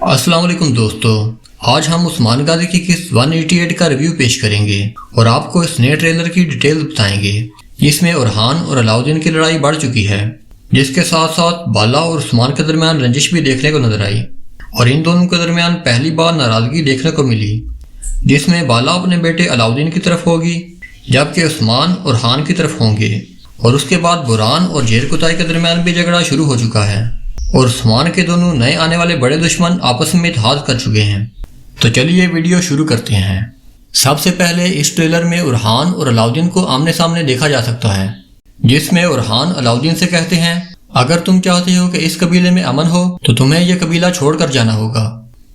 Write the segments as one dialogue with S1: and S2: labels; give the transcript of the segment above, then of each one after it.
S1: अस्सलाम वालेकुम दोस्तों, आज हम उस्मान गाजी की किस्त 188 का रिव्यू पेश करेंगे और आपको इस नए ट्रेलर की डिटेल बताएंगे जिसमें उरहान और अलाउद्दीन की लड़ाई बढ़ चुकी है, जिसके साथ साथ बाला और उस्मान के दरमियान रंजिश भी देखने को नजर आई और इन दोनों के दरमियान पहली बार नाराजगी देखने को मिली, जिसमें बाला अपने बेटे अलाउद्दीन की तरफ होगी जबकि उस्मान उरहान की तरफ होंगे और उसके बाद बुरहान और जेर कुताई के दरमियान भी झगड़ा शुरू हो चुका है और उस्मान के दोनों नए आने वाले बड़े दुश्मन आपस में इत्तेहाद कर चुके हैं। तो चलिए वीडियो शुरू करते हैं। सबसे पहले इस ट्रेलर में उरहान और अलाउद्दीन को आमने सामने देखा जा सकता है, जिसमें उरहान अलाउद्दीन से कहते हैं अगर तुम चाहते हो कि इस कबीले में अमन हो तो तुम्हें यह कबीला छोड़कर जाना होगा।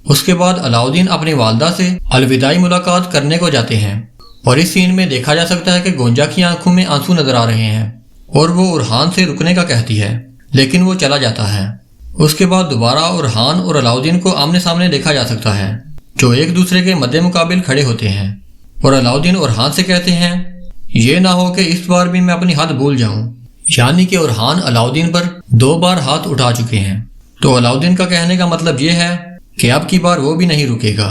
S1: उसके बाद अलाउद्दीन अपनी वालदा से अलविदाई मुलाकात करने को जाते हैं और इस सीन में देखा जा सकता है कि गोंजा की आंखों में आंसू नजर आ रहे हैं और वो उरहान से रुकने का कहती है, लेकिन वो चला जाता है। उसके बाद दोबारा उरहान और अलाउद्दीन को आमने सामने देखा जा सकता है, जो एक दूसरे के मद्दे मुकाबिल खड़े होते हैं और अलाउद्दीन उरहान से कहते हैं ये ना हो कि इस बार भी मैं अपनी हद भूल जाऊं, यानी कि उरहान अलाउद्दीन पर 2 बार हाथ उठा चुके हैं। तो अलाउद्दीन का कहने का मतलब ये है कि अब की बार वो भी नहीं रुकेगा।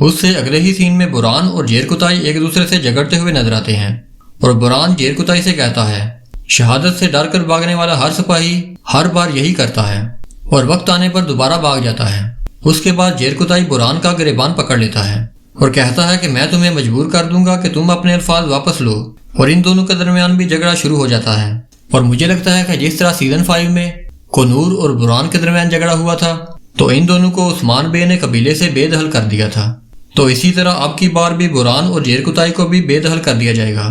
S1: उससे अगले ही सीन में बुरहान और जेर कुताई एक दूसरे से झगड़ते हुए नजर आते हैं और बुरहान जेर कुताई से कहता है शहादत से डर कर भागने वाला हर सिपाही हर बार यही करता है और वक्त आने पर दोबारा भाग जाता है। उसके बाद जेर कुताई बुरहान का गिरबान पकड़ लेता है और कहता है कि मैं तुम्हें मजबूर कर दूंगा कि तुम अपने अल्फाज वापस लो और इन दोनों के दरमियान भी झगड़ा शुरू हो जाता है। और मुझे लगता है कि जिस तरह सीजन 5 में कोनूर और बुरहान के दरमियान झगड़ा हुआ था तो इन दोनों को उस्मान बे ने कबीले से बेदखल कर दिया था, तो इसी तरह अब की बार भी बुरहान और जेर कुताई को भी बेदखल कर दिया जाएगा।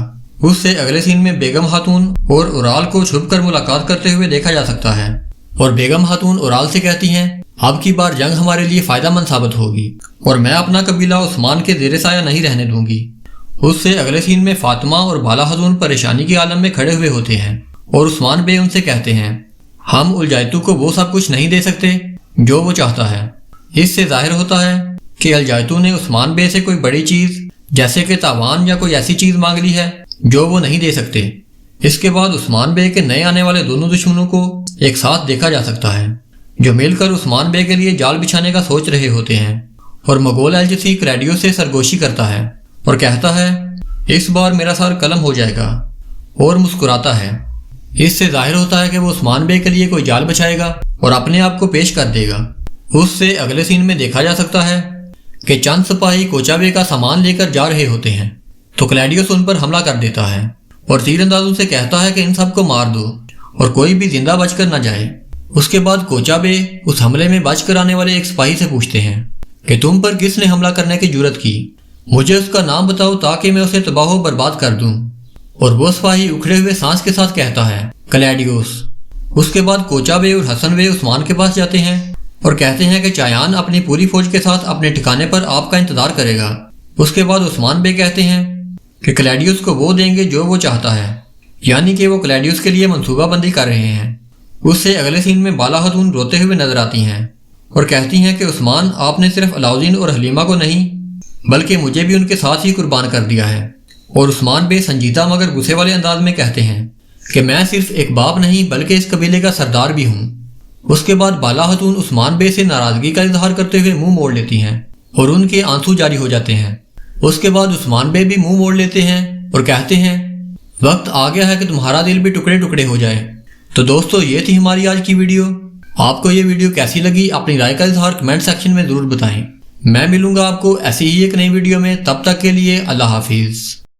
S1: उससे अगले सीन में बेगम खातून और उराल को छुपकर मुलाकात करते हुए देखा जा सकता है और बेगम खातून उराल से कहती हैं अब की बार जंग हमारे लिए फायदेमंद साबित होगी और मैं अपना कबीला उस्मान के ज़ेरे साया नहीं रहने दूंगी। उससे अगले सीन में फातिमा और बाला खातून परेशानी के आलम में खड़े हुए होते हैं और उस्मान बे उनसे कहते हैं हम उलजायतू को वो सब कुछ नहीं दे सकते जो वो चाहता है। इससे जाहिर होता है कि अलजायतू ने उस्मान बे से कोई बड़ी चीज जैसे कि तावान या कोई ऐसी चीज मांग ली है जो वो नहीं दे सकते। इसके बाद उस्मान बे के नए आने वाले दोनों दुश्मनों को एक साथ देखा जा सकता है जो मिलकर उस्मान बे के लिए जाल बिछाने का सोच रहे होते हैं और मगोल एलजीसी क्रेडियो से सरगोशी करता है और कहता है इस बार मेरा सर कलम हो जाएगा और मुस्कुराता है। इससे जाहिर होता है कि वो उस्मान बे के लिए कोई जाल बिछाएगा और अपने आप को पेश कर देगा। उससे अगले सीन में देखा जा सकता है कि चंद सिपाही कोचा बे का सामान लेकर जा रहे होते हैं तो क्लैडियोस उन पर हमला कर देता है और तीरंदाजों से कहता है कि इन सबको मार दो और कोई भी जिंदा बचकर न जाए। उसके बाद कोचा बे उस हमले में बचकर आने वाले एक सिपाही से पूछते हैं कि तुम पर किसने हमला करने की जुर्रत की, मुझे उसका नाम बताओ ताकि मैं उसे तबाह बर्बाद कर दूं। और वो सिपाही उखड़े हुए सांस के साथ कहता है क्लैडियोस। उसके बाद कोचा बे और हसन बे उस्मान के पास जाते हैं और कहते हैं कि चायान अपनी पूरी फौज के साथ अपने ठिकाने पर आपका इंतजार करेगा। उसके बाद उस्मान बे कहते हैं कि क्लैडियोस को वो देंगे जो वो चाहता है, यानी कि वो क्लैडियोस के लिए मंसूबाबंदी कर रहे हैं। उससे अगले सीन में बाला खातून रोते हुए नजर आती हैं और कहती हैं कि उस्मान आपने सिर्फ अलाउद्दीन और हलीमा को नहीं बल्कि मुझे भी उनके साथ ही कुर्बान कर दिया है। और उस्मान बे संजीदा मगर गुस्से वाले अंदाज में कहते हैं कि मैं सिर्फ एक बाप नहीं बल्कि इस कबीले का सरदार भी हूँ। उसके बाद बाला खातून उस्मान बे से नाराजगी का इजहार करते हुए मुंह मोड़ लेती हैं और उनके आंसू जारी हो जाते हैं। उसके बाद उस्मान बे भी मुंह मोड़ लेते हैं और कहते हैं वक्त आ गया है कि तुम्हारा दिल भी टुकड़े टुकड़े हो जाए। तो दोस्तों ये थी हमारी आज की वीडियो। आपको ये वीडियो कैसी लगी अपनी राय का इजहार कमेंट सेक्शन में जरूर बताएं। मैं मिलूंगा आपको ऐसी ही एक नई वीडियो में, तब तक के लिए अल्लाह हाफिज।